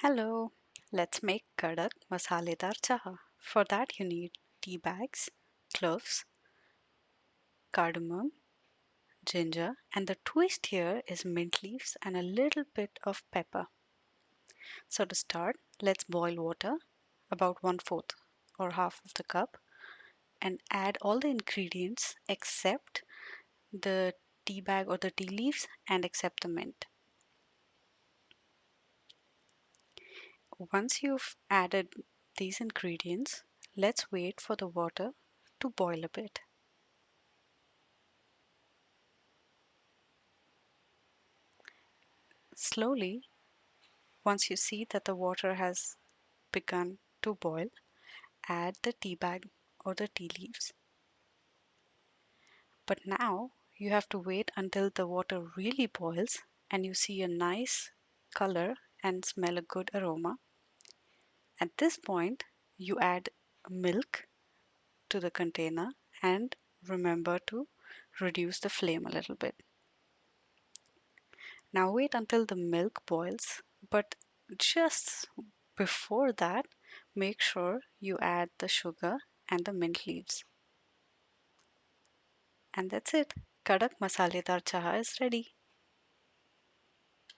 Hello, let's make kadak masaledar chaha. For that you need tea bags, cloves, cardamom, ginger, and the twist here is mint leaves and a little bit of pepper. So to start, let's boil water, about one fourth or half of the cup, and add all the ingredients except the tea bag or the tea leaves and except the mint. Once you've added these ingredients, let's wait for the water to boil a bit. Slowly, once you see that the water has begun to boil, add the tea bag or the tea leaves. But now you have to wait until the water really boils and you see a nice color and smell a good aroma. At this point, you add milk to the container and remember to reduce the flame a little bit. Now wait until the milk boils, but just before that, make sure you add the sugar and the mint leaves. And that's it. Kadak Masaledar Chaha is ready.